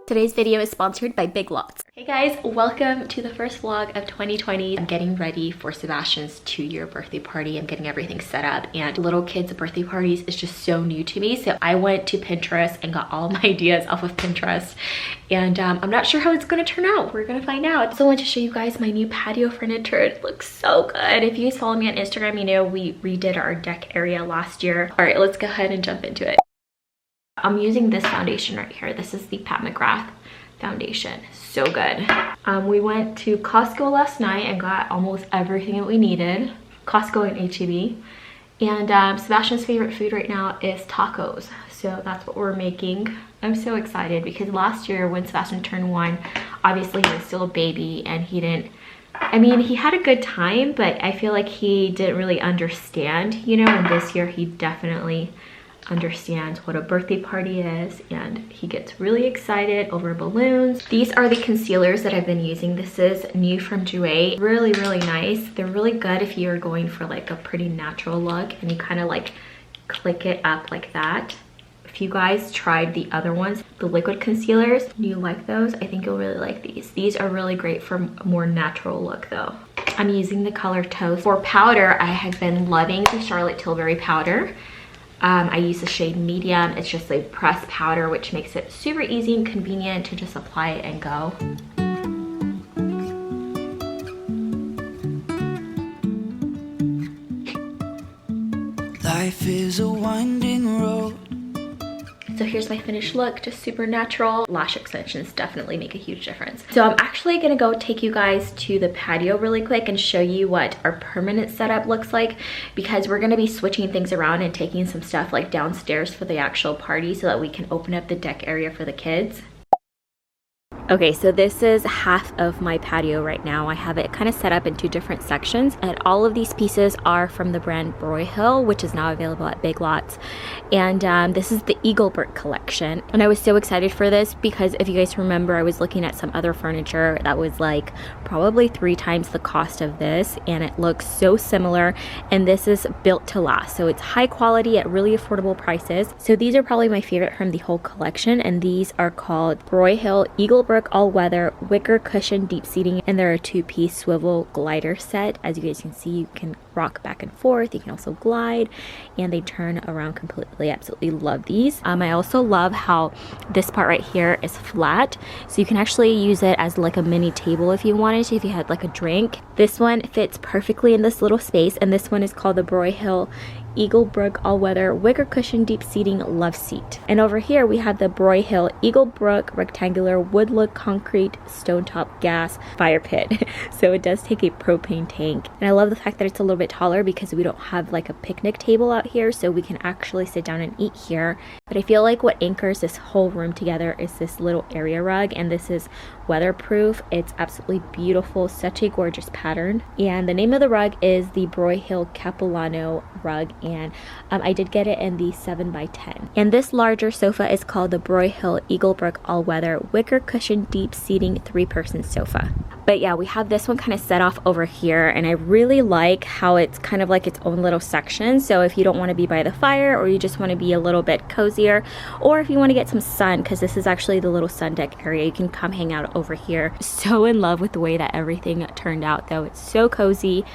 Today's video is sponsored by Big Lots. Hey guys, welcome to the first vlog of 2020. I'm getting ready for Sebastian's 2-year birthday party. I'm getting everything set up, and little kids' birthday parties is just so new to me. So I went to Pinterest and got all my ideas off of Pinterest, and I'm not sure how it's gonna turn out. We're gonna find out. I also want to show you guys my new patio furniture. It looks so good. If you guys follow me on Instagram, you know we redid our deck area last year. All right, let's go ahead and jump into it. I'm using this foundation right here. This is the Pat McGrath foundation. So good. We went to Costco last night and got almost everything that we needed. Costco and H-E-B. And Sebastian's favorite food right now is tacos. So that's what we're making. I'm so excited because last year when Sebastian turned 1, obviously he was still a baby and he didn't, I mean, he had a good time, but I feel like he didn't really understand, you know, and this year he definitely understands what a birthday party is, and he gets really excited over balloons. These are the concealers that I've been using. This is new from Jouer. Really nice. They're really good if you're going for like a pretty natural look and you kind of like click it up like that. If you guys tried the other ones, the liquid concealers, and you like those, I think you'll really like these. These are really great for a more natural look though. I'm using the color Toast. For powder, I have been loving the Charlotte Tilbury powder. I use the shade medium. It's just a pressed powder, which makes it super easy and convenient to just apply it and go. Life is a winding road. So here's my finished look, just super natural. Lash extensions definitely make a huge difference. So I'm actually gonna go take you guys to the patio really quick and show you what our permanent setup looks like, because we're gonna be switching things around and taking some stuff like downstairs for the actual party so that we can open up the deck area for the kids. Okay, so this is half of my patio right now. I have it kind of set up in 2 different sections, and all of these pieces are from the brand Broyhill, which is now available at Big Lots. And this is the Eaglebrook collection. And I was so excited for this because if you guys remember, I was looking at some other furniture that was like probably 3 times the cost of this, and it looks so similar. And this is built to last. So it's high quality at really affordable prices. So these are probably my favorite from the whole collection, and these are called Broyhill Eaglebrook all-weather wicker cushion deep seating, and they're a 2-piece swivel glider set. As you guys can see, you can rock back and forth. You can also glide, and they turn around completely. Absolutely love these. I also love how this part right here is flat, so you can actually use it as like a mini table if you wanted to, if you had like a drink. This one fits perfectly in this little space, and this one is called the Broyhill Eaglebrook all-weather wicker cushion deep seating love seat. And over here we have the Broyhill Eaglebrook rectangular wood look concrete stone top gas fire pit. So it does take a propane tank, and I love the fact that it's a little bit taller because we don't have like a picnic table out here, so we can actually sit down and eat here. But I feel like what anchors this whole room together is this little area rug, and this is weatherproof. It's absolutely beautiful, such a gorgeous pattern. And the name of the rug is the Broyhill Capilano rug, and I did get it in the 7x10. And this larger sofa is called the Broyhill Eaglebrook all-weather wicker cushion deep seating 3-person sofa. But yeah, we have this one kind of set off over here, and I really like how it's kind of like its own little section. So if you don't want to be by the fire, or you just want to be a little bit cozier, or if you want to get some sun, because this is actually the little sun deck area, you can come hang out over here. So in love with the way that everything turned out though. It's so cozy.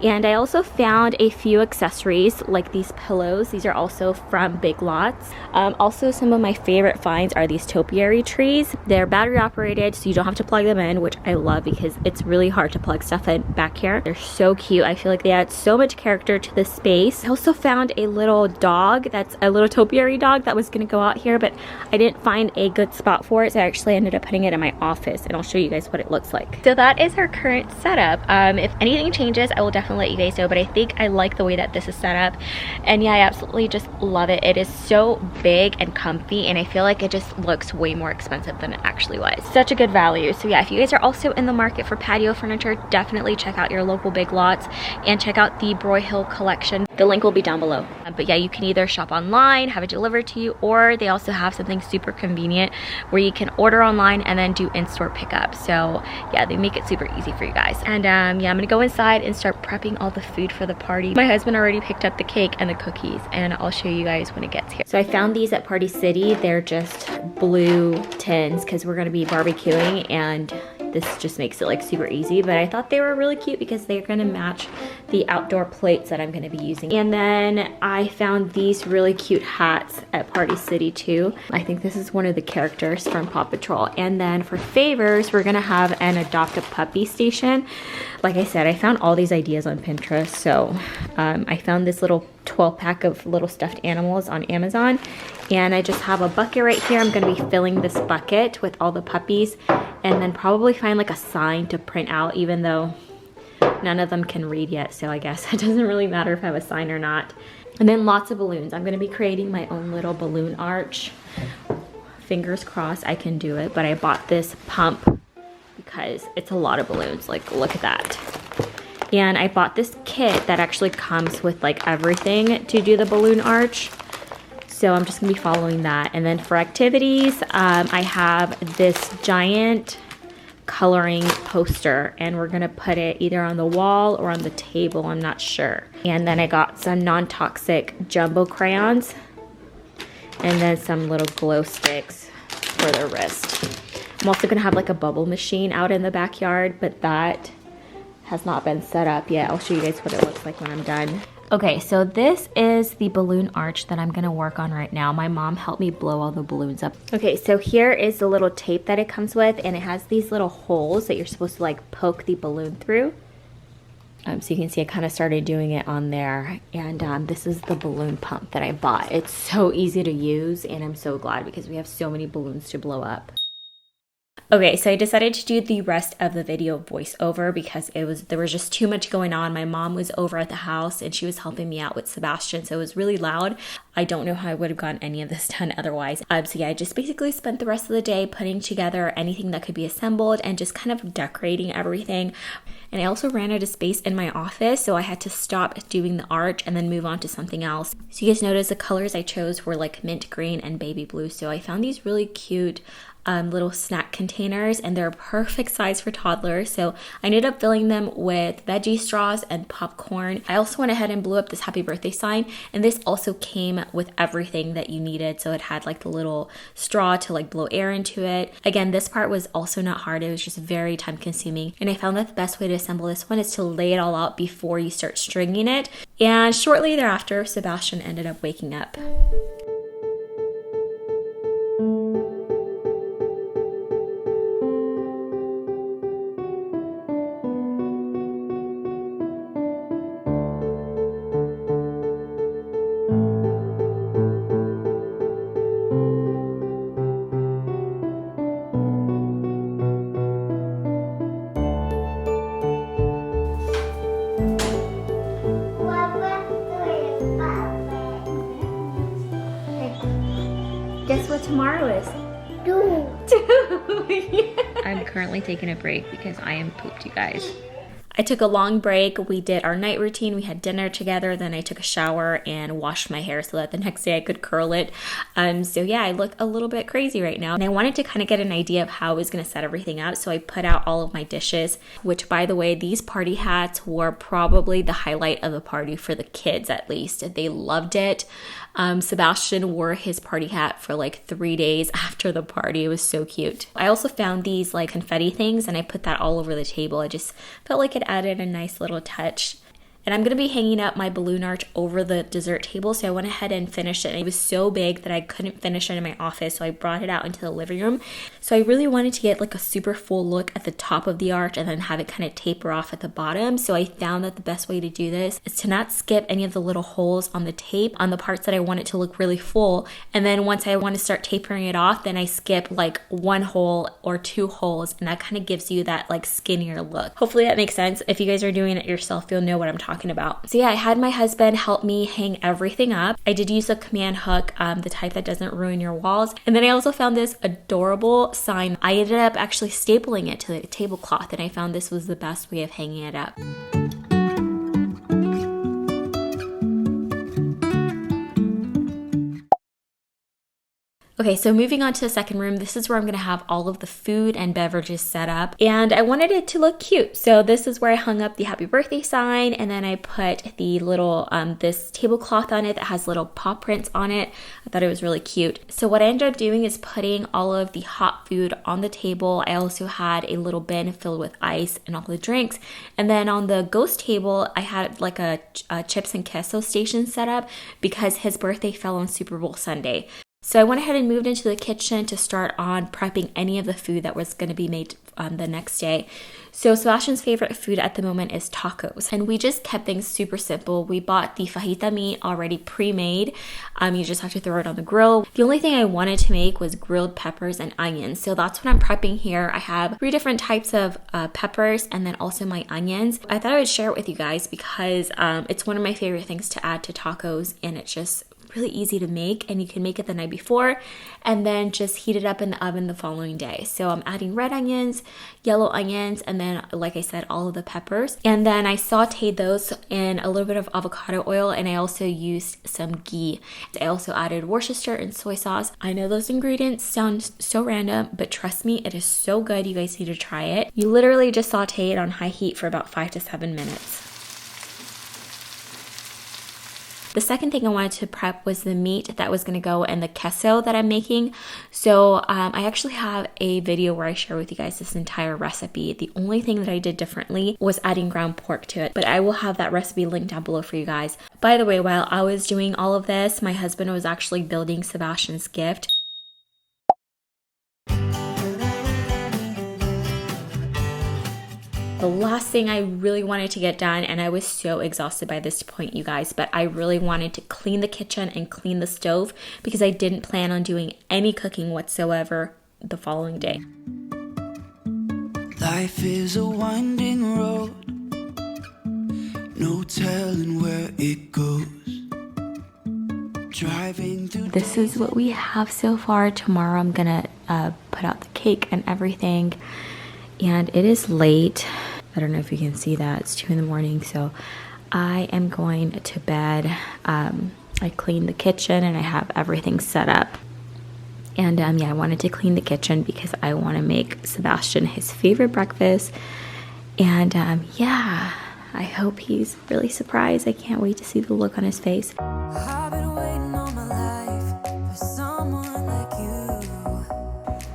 And I also found a few accessories like these pillows. These are also from Big Lots. Also, some of my favorite finds are these topiary trees. They're battery operated, so you don't have to plug them in, which I love because it's really hard to plug stuff in back here. They're so cute. I feel like they add so much character to the space. I also found a little dog, that's a little topiary dog that was gonna go out here, but I didn't find a good spot for it, so I actually ended up putting it in my office, and I'll show you guys what it looks like. So that is our current setup. If anything changes, I will definitely let you guys know, but I think I like the way that this is set up. And yeah, I absolutely just love it. It is so big and comfy, and I feel like it just looks way more expensive than it actually was. Such a good value. So yeah, if you guys are also in the market for patio furniture, definitely check out your local Big Lots and check out the Broyhill collection. The link will be down below. But yeah, you can either shop online, have it delivered to you, or they also have something super convenient where you can order online and then do in-store pickup. So yeah, they make it super easy for you guys. And yeah, I'm gonna go inside and start prepping prepping all the food for the party. My husband already picked up the cake and the cookies, and I'll show you guys when it gets here. So I found these at Party City. They're just blue tins because we're gonna be barbecuing, and this just makes it like super easy, but I thought they were really cute because they're gonna match the outdoor plates that I'm gonna be using. And then I found these really cute hats at Party City too. I think this is one of the characters from Paw Patrol. And then for favors, we're gonna have an adopt a puppy station. Like I said, I found all these ideas on Pinterest. So I found this little 12-pack of little stuffed animals on Amazon. And I just have a bucket right here. I'm gonna be filling this bucket with all the puppies, and then probably find like a sign to print out, even though none of them can read yet. So I guess it doesn't really matter if I have a sign or not. And then lots of balloons. I'm gonna be creating my own little balloon arch. Fingers crossed I can do it, but I bought this pump because it's a lot of balloons. Like, look at that. And I bought this kit that actually comes with like everything to do the balloon arch. So I'm just gonna be following that. And then for activities, I have this giant coloring poster, and we're gonna put it either on the wall or on the table, I'm not sure. And then I got some non-toxic jumbo crayons, and then some little glow sticks for the wrist. I'm also gonna have like a bubble machine out in the backyard, but that has not been set up yet. I'll show you guys what it looks like when I'm done. Okay, so this is the balloon arch that I'm gonna work on right now. My mom helped me blow all the balloons up. Okay, so here is the little tape that it comes with, and it has these little holes that you're supposed to like poke the balloon through. So you can see I kind of started doing it on there. And this is the balloon pump that I bought. It's so easy to use, and I'm so glad because we have so many balloons to blow up. Okay, so I decided to do the rest of the video voiceover because there was just too much going on. My mom was over at the house and she was helping me out with Sebastian, so it was really loud. I don't know how I would have gotten any of this done otherwise. So yeah, I just basically spent the rest of the day putting together anything that could be assembled and just kind of decorating everything. And I also ran out of space in my office, so I had to stop doing the arch and then move on to something else. So you guys notice the colors I chose were like mint green and baby blue. So I found these really cute little snack containers, and they're a perfect size for toddlers. So I ended up filling them with veggie straws and popcorn. I also went ahead and blew up this happy birthday sign, and this also came with everything that you needed. So it had like the little straw to like blow air into it. Again, this part was also not hard. It was just very time consuming. And I found that the best way to assemble this one is to lay it all out before you start stringing it. And shortly thereafter, Sebastian ended up waking up. Guess what tomorrow is? Two. I'm currently taking a break because I am pooped, you guys. I took a long break. We did our night routine. We had dinner together. Then I took a shower and washed my hair so that the next day I could curl it. So yeah, I look a little bit crazy right now. And I wanted to kind of get an idea of how I was going to set everything up. So I put out all of my dishes, which by the way, these party hats were probably the highlight of the party for the kids at least. They loved it. Sebastian wore his party hat for like 3 days after the party. It was so cute. I also found these like confetti things and I put that all over the table. I just felt like it added a nice little touch. And I'm going to be hanging up my balloon arch over the dessert table. So I went ahead and finished it. And it was so big that I couldn't finish it in my office. So I brought it out into the living room. So I really wanted to get like a super full look at the top of the arch and then have it kind of taper off at the bottom. So I found that the best way to do this is to not skip any of the little holes on the tape on the parts that I want it to look really full. And then once I want to start tapering it off, then I skip like 1 hole or 2 holes. And that kind of gives you that like skinnier look. Hopefully that makes sense. If you guys are doing it yourself, you'll know what I'm talking about. So yeah, I had my husband help me hang everything up. I did use a command hook, the type that doesn't ruin your walls. And then I also found this adorable sign. I ended up actually stapling it to the tablecloth, and I found this was the best way of hanging it up. Okay, so moving on to the second room, this is where I'm gonna have all of the food and beverages set up. And I wanted it to look cute. So this is where I hung up the happy birthday sign, and then I put the little, this tablecloth on it that has little paw prints on it. I thought it was really cute. So what I ended up doing is putting all of the hot food on the table. I also had a little bin filled with ice and all the drinks. And then on the ghost table, I had like a chips and queso station set up because his birthday fell on Super Bowl Sunday. So I went ahead and moved into the kitchen to start on prepping any of the food that was going to be made the next day. So Sebastian's favorite food at the moment is tacos, and we just kept things super simple. We bought the fajita meat already pre-made. You just have to throw it on the grill. The only thing I wanted to make was grilled peppers and onions. So that's what I'm prepping here. I have 3 different types of peppers and then also my onions. I thought I would share it with you guys because it's one of my favorite things to add to tacos, and it's just really easy to make, and you can make it the night before and then just heat it up in the oven the following day. So I'm adding red onions, yellow onions, and then, like I said, all of the peppers. And then I sauteed those in a little bit of avocado oil, and I also used some ghee. I also added Worcestershire and soy sauce. I know those ingredients sound so random, but trust me, it is so good. You guys need to try it. You literally just saute it on high heat for about 5 to 7 minutes. The second thing I wanted to prep was the meat that was going to go in the queso that I'm making. So I actually have a video where I share with you guys this entire recipe. The only thing that I did differently was adding ground pork to it, but I will have that recipe linked down below for you guys. By the way, while I was doing all of this, my husband was actually building Sebastian's gift. The last thing I really wanted to get done, and I was so exhausted by this point, you guys, but I really wanted to clean the kitchen and clean the stove because I didn't plan on doing any cooking whatsoever the following day. Life is a winding road, no telling where it goes. Driving through. This is what we have so far. Tomorrow I'm gonna put out the cake and everything. And it is late. I don't know if you can see that. It's 2 in the morning, so I am going to bed. I cleaned the kitchen and I have everything set up. And yeah, I wanted to clean the kitchen because I want to make Sebastian his favorite breakfast. And yeah, I hope he's really surprised. I can't wait to see the look on his face. I've been waiting all my life for someone like you,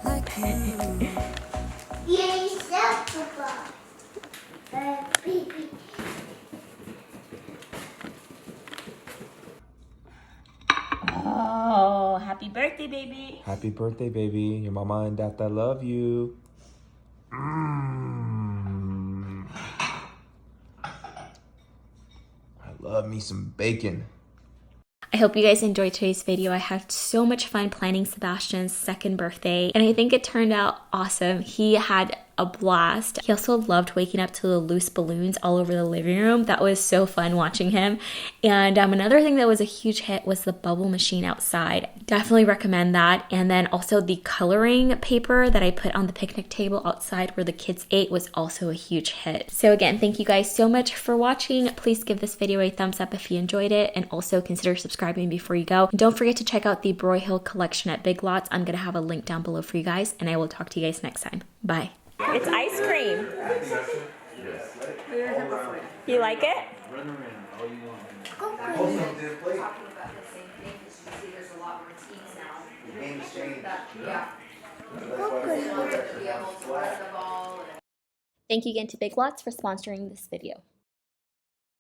like you. Oh, happy birthday, baby. Happy birthday, baby. Your mama and dada love you. I love me some bacon. I hope you guys enjoyed today's video. I had so much fun planning Sebastian's second birthday, and I think it turned out awesome. He had a blast. He also loved waking up to the loose balloons all over the living room. That was so fun watching him. And another thing that was a huge hit was the bubble machine outside. Definitely recommend that. And then also the coloring paper that I put on the picnic table outside where the kids ate was also a huge hit. So again, thank you guys so much for watching. Please give this video a thumbs up if you enjoyed it, and also consider subscribing before you go. And don't forget to check out the Broyhill collection at Big Lots. I'm gonna have a link down below for you guys, and I will talk to you guys next time. Bye. It's ice cream. You like it? Thank you again to Big Lots for sponsoring this video.